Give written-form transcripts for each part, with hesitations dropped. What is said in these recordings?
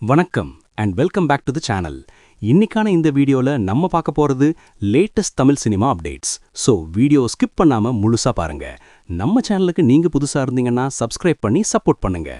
வணக்கம் and welcome back to the channel. இன்னைக்கான இந்த வீடியோல நம்ம பார்க்க போறது latest Tamil cinema updates. So video skip பண்ணாம முழுசா பாருங்க. நம்ம சேனலுக்கு நீங்க புதுசா இருந்தீங்கன்னா சப்ஸ்கிரைப் பண்ணி சப்போர்ட் பண்ணுங்க.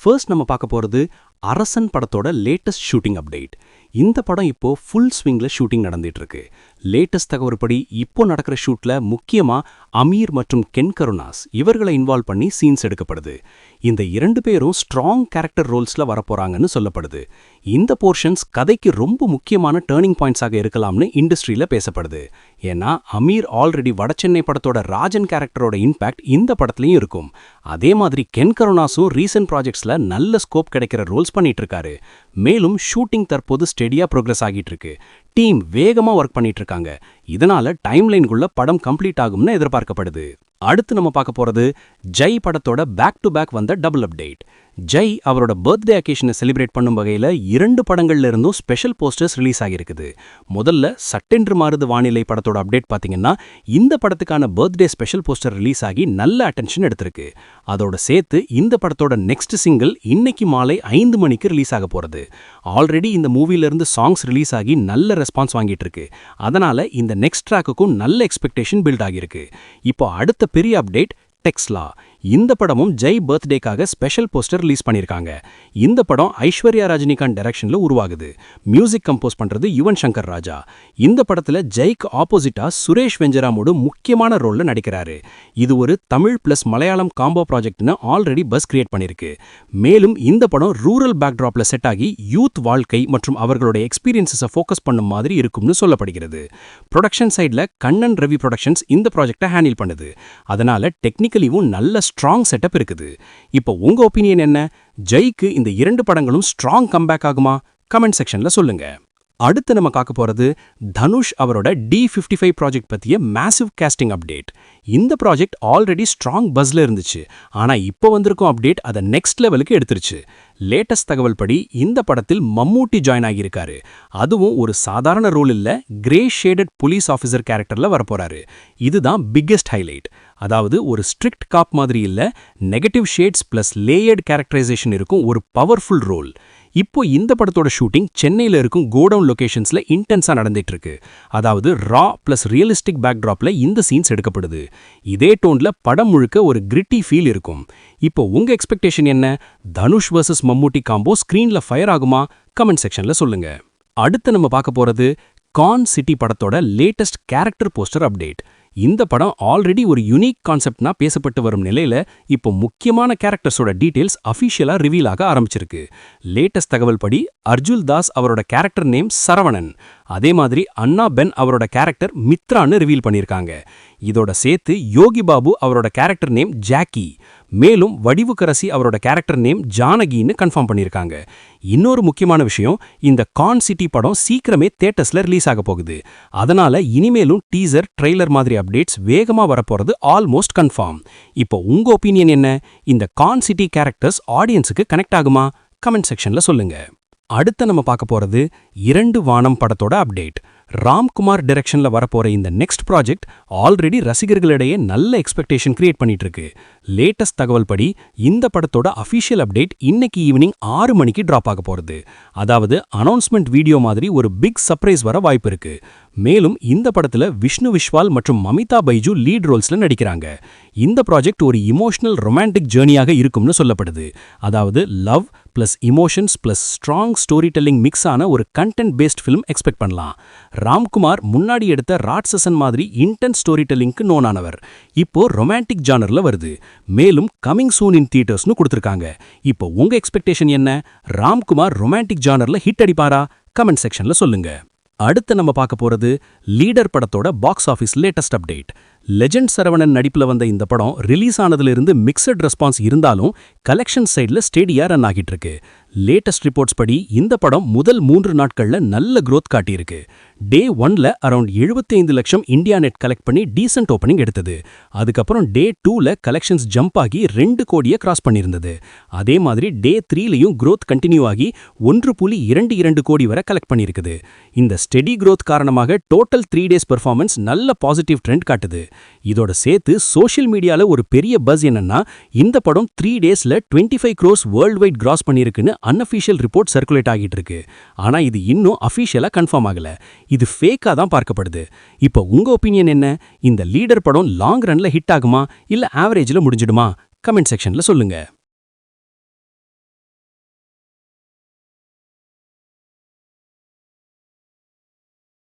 ஃபர்ஸ்ட் நம்ம பார்க்க போறது அரசன் படத்தோட லேட்டஸ்ட் ஷூட்டிங் அப்டேட். இந்த படம் இப்போ ஃபுல் ஸ்விங்ல ஷூட்டிங் நடந்துட்டு இருக்கு. லேட்டஸ்ட் தகவல்படி இப்போ நடக்கிற ஷூட்ல முக்கியமா அமீர் மற்றும் கென் கருணாஸ் இவர்களை இன்வால்வ் பண்ணி சீன்ஸ் எடுக்கப்படுது. இந்த இரண்டு பேரும் ஸ்ட்ராங் கேரக்டர் ரோல்ஸ்ல வரப்போறாங்கன்னு சொல்லப்படுது. இந்த போர்ஷன்ஸ் கதைக்கு ரொம்ப முக்கியமான டேர்னிங் பாயிண்ட்ஸாக இருக்கலாம்னு இண்டஸ்ட்ரியில பேசப்படுது. ஏன்னா அமீர் ஆல்ரெடி வடசென்னை படத்தோட ராஜன் கேரக்டரோட இம்பாக்ட் இந்த படத்துலயும் இருக்கும். அதே மாதிரி கென் கருணாஸும் ரீசன்ட் ப்ராஜெக்ட்ஸ்ல நல்ல ஸ்கோப் கிடைக்கிற ரோல்ஸ் பண்ணிட்டு இருக்காரு. மேலும் ஷூட்டிங் தற்போது ஸ்டெடியா ப்ரோக்ரஸ் ஆகிட்டு இருக்கு. டீம் வேகமா ஒர்க் பண்ணிட்டு இருக்காங்க. இதனால டைம்லைனுக்குள்ள படம் கம்ப்ளீட் ஆகும்னு எதிர்பார்க்கப்படுது. அடுத்து நம்ம பார்க்க போறது ஜெய் படத்தோட பேக் டு பேக் வந்த டபுள் அப்டேட். ஜெய் அவரோட பர்த்டே அக்கேஷனை செலிப்ரேட் பண்ணும் வகையில 2 படங்கள்ல இருந்தும் ஸ்பெஷல் போஸ்டர்ஸ் ரிலீஸ் ஆகியிருக்குது. முதல்ல சட்டென்று மாறுது வானிலை படத்தோட அப்டேட் பாத்தீங்கன்னா இந்த படத்துக்கான பர்த்டே ஸ்பெஷல் போஸ்டர் ரிலீஸ் ஆகி நல்ல அட்டென்ஷன் எடுத்திருக்கு. அதோட சேர்த்து இந்த படத்தோட நெக்ஸ்ட் சிங்கிள் இன்னைக்கு மாலை 5 மணிக்கு ரிலீஸ் ஆக போறது. ஆல்ரெடி இந்த மூவில இருந்து சாங்ஸ் ரிலீஸ் ஆகி நல்ல ரெஸ்பான்ஸ் வாங்கிட்டு இருக்கு. அதனால இந்த நெக்ஸ்ட் ட்ராக்குக்கும் நல்ல எக்ஸ்பெக்டேஷன் பில்ட் ஆகியிருக்கு. இப்போ அடுத்த பெரிய அப்டேட் டெக்ஸ்லா. இந்த படமும் ஜெய் பர்த்டேக்காக ஸ்பெஷல் போஸ்டர் ரிலீஸ் பண்ணியிருக்காங்க. இந்த படம் ஐஸ்வர்யா ரஜினிகாந்த் டைரக்ஷன்ல உருவாகுது. மியூசிக் கம்போஸ் பண்றது யுவன் சங்கர் ராஜா. இந்த படத்துல ஜெய்க்கு ஆப்போசிட்டா சுரேஷ் வெஞ்சராமோடு முக்கியமான ரோல்ல நடிக்கிறாரு. இது ஒரு தமிழ் பிளஸ் மலையாளம் காம்போ ப்ராஜெக்ட்னு ஆல்ரெடி பஸ் கிரியேட் பண்ணிருக்கு. மேலும் இந்த படம் ரூரல் பேக்ட்ராப்ல செட் ஆகி யூத் வாழ்க்கை மற்றும் அவர்களோட எக்ஸ்பீரியன்ஸை ஃபோக்கஸ் பண்ணும் மாதிரி இருக்கும்னு சொல்லப்படுகிறது. ப்ரொடக்ஷன் சைட்ல கண்ணன் ரவி ப்ரொடக்ஷன்ஸ் இந்த ப்ராஜெக்டை ஹேண்டில் பண்ணுது. அதனால டெக்னிக்கலிவும் நல்ல ஸ்ட்ராங் செட்டப் இருக்குது. இப்போ உங்க ஒப்பீனியன் என்ன? ஜெய்க்கு இந்த 2 படங்களும் ஸ்ட்ராங் கம்பேக் ஆகுமா? கமெண்ட் செக்ஷன்ல சொல்லுங்க. அடுத்து நம்ம பார்க்க போறது தனுஷ் அவரோட D55 ப்ராஜெக்ட் பத்திய மேசிவ் காஸ்டிங் அப்டேட். இந்த ப்ராஜெக்ட் ஆல்ரெடி ஸ்ட்ராங் பஸ்ல இருந்துச்சு. ஆனா இப்போ வந்திருக்கும் அப்டேட் அதை நெக்ஸ்ட் லெவலுக்கு எடுத்துருச்சு. லேட்டஸ்ட் தகவல் படி இந்த படத்தில் மம்மூட்டி ஜாயின் ஆகியிருக்காரு. அதுவும் ஒரு சாதாரண ரோல் இல்ல, கிரே ஷேடட் போலீஸ் ஆஃபீஸர் கேரக்டர்ல வரப்போறாரு. இதுதான் பிக்கெஸ்ட் ஹைலைட். அதாவது ஒரு ஸ்ட்ரிக்ட் காப் மாதிரி இல்ல, negative shades plus layered characterisation இருக்கும் ஒரு பவர்ஃபுல் ரோல். இப்போ இந்த படத்தோட ஷூட்டிங் சென்னையில இருக்கும் கோடவுன் லொகேஷன்ஸ்ல இன்டென்ஸா நடந்துட்டு இருக்கு. அதாவது ரா பிளஸ் ரியலிஸ்டிக் பேக்ட்ராப்ல இந்த சீன்ஸ் எடுக்கப்படுது. இதே டோன்ல படம் முழுக்க ஒரு கிரிட்டி ஃபீல் இருக்கும். இப்போ உங்க எக்ஸ்பெக்டேஷன் என்ன? தனுஷ் வர்சஸ் மம்மூட்டி காம்போ ஸ்கிரீன்ல ஃபயர் ஆகுமா? கமெண்ட் செக்ஷன்ல சொல்லுங்க. அடுத்து நம்ம பார்க்க போறது கான் சிட்டி படத்தோட லேட்டஸ்ட் கேரக்டர் போஸ்டர் அப்டேட். இந்த படம் ஆல்ரெடி ஒரு யூனிக் கான்செப்ட்னா பேசப்பட்டு வரும் நிலையில இப்போ முக்கியமான கேரக்டர்ஸோட டீடைல்ஸ் அஃபிஷியலா ரிவீல் ஆக ஆரம்பிச்சிருக்கு. லேட்டஸ்ட் தகவல் படி அர்ஜுல் தாஸ் அவரோட கேரக்டர் நேம் சரவணன். அதே மாதிரி அண்ணா பென் அவரோட கேரக்டர் மித்ரான்னு ரிவீல் பண்ணியிருக்காங்க. இதோட சேர்த்து யோகி பாபு அவரோட கேரக்டர் நேம் ஜாக்கி, மேலும் வடிவுக்கரசி அவரோட கேரக்டர் நேம் ஜானகின்னு கன்ஃபார்ம் பண்ணியிருக்காங்க. இன்னொரு முக்கியமான விஷயம், இந்த கான் சிட்டி படம் சீக்கிரமே தியேட்டர்ஸ்ல ரிலீஸ் ஆக போகுது. அதனால இனிமேலும் டீசர், ட்ரெய்லர் மாதிரி அப்டேட்ஸ் வேகமா வரப்போறது ஆல்மோஸ்ட் கன்ஃபார்ம். இப்போ உங்க ஒப்பீனியன் என்ன? இந்த கான் சிட்டி கேரக்டர்ஸ் ஆடியன்ஸுக்கு கனெக்ட் ஆகுமா? கமெண்ட் செக்ஷன்ல சொல்லுங்க. அடுத்து நம்ம பார்க்க போறது 2 வானம் படத்தோட அப்டேட். ராம்குமார் டைரக்ஷன்ல வரப்போற இந்த நெக்ஸ்ட் ப்ராஜெக்ட் ஆல்ரெடி ரசிகர்களிடையே நல்ல எக்ஸ்பெக்டேஷன் கிரியேட் பண்ணிட்டு இருக்கு. லேட்டஸ்ட் தகவல் படி இந்த படத்தோட அஃபிஷியல் அப்டேட் இன்னைக்கு ஈவினிங் 6 மணிக்கு டிராப் ஆக போறது. அதாவது அனௌன்ஸ்மெண்ட் வீடியோ மாதிரி ஒரு பிக் சர்ப்ரைஸ் வர வாய்ப்பு இருக்கு. மேலும் இந்த படத்துல விஷ்ணு விஷால் மற்றும் மமிதா பைஜு லீட் ரோல்ஸ்ல நடிக்கிறாங்க. இந்த ப்ராஜெக்ட் ஒரு இமோஷனல் ரொமான்டிக் ஜேர்னியாக இருக்கும்னு சொல்லப்படுது. அதாவது love plus emotions plus strong story telling mix ஆன ஒரு கண்டென்ட் பேஸ்ட் ஃபிலிம் எக்ஸ்பெக்ட் பண்ணலாம். ராம்குமார் முன்னாடி எடுத்த ராட்சசன் மாதிரி இன்டென்ஸ் ஸ்டோரி டெல்லிங்க்கு நோன் ஆனவர். இப்போ ரொமான்டிக் ஜானர்ல வருது. மேலும் கமிங் சூன் இன் தியேட்டர்ஸ்னு கொடுத்திருக்காங்க. இப்போ உங்க எக்ஸ்பெக்டேஷன் என்ன? ராம்குமார் ரொமான்டிக் ஜானர்ல ஹிட் அடிப்பாரா? கமெண்ட் செக்ஷன்ல சொல்லுங்க. அடுத்து நம்ம பார்க்க போறது லீடர் படத்தோட box office latest update. Legend Saravanan நடிப்புல வந்த இந்த படம் ரிலீஸ் ஆனதுல இருந்து மிக்சட் ரெஸ்பான்ஸ் இருந்தாலும் கலெக்ஷன் சைட்ல ஸ்டேடியா ரன் ஆகிட்டு இருக்கு. லேட்டஸ்ட் ரிப்போர்ட்ஸ் படி இந்த படம் முதல் 3 நாட்கள்ல நல்ல growth காட்டியிருக்கு. டே 1ல அரௌண்ட் 75 லட்சம் இந்தியா நெட் கலெக்ட் பண்ணி டீசென்ட் ஓப்பனிங் எடுத்தது. அதுக்கப்புறம் டே 2ல கலெக்ஷன்ஸ் ஜம்ப் ஆகி 2 கோடியை கிராஸ் பண்ணியிருந்தது. அதே மாதிரி டே 3லயும் growth கண்டினியூ ஆகி 1.22 கோடி வரை கலெக்ட் பண்ணியிருக்குது. இந்த ஸ்டெடி growth காரணமாக டோட்டல் 3 டேஸ் பெர்ஃபார்மன்ஸ் நல்ல பாசிட்டிவ் ட்ரெண்ட் காட்டுது. இதோட சேர்த்து சோஷியல் மீடியால ஒரு பெரிய பஸ் என்னன்னா இந்த படம் 3 டேஸ்ல 25 crores வேர்ல்ட் வைட் கிராஸ் பண்ணியிருக்குன்னு அன்அஃபிஷியல் ரிப்போர்ட் சர்க்குலேட் ஆகிட்டு இருக்கு. ஆனா இது இன்னும் அஃபிஷியலா கன்ஃபார்ம் ஆகல. இது ஃபேக்கா தான் பார்க்கப்படுது. இப்போ உங்க ஒப்பீனியன் என்ன? இந்த லீடர் படம் லாங் ரன்ல ஹிட் ஆகுமா இல்ல ஆவரேஜ்ல முடிஞ்சிடுமா? கமெண்ட் செக்ஷன்ல சொல்லுங்க.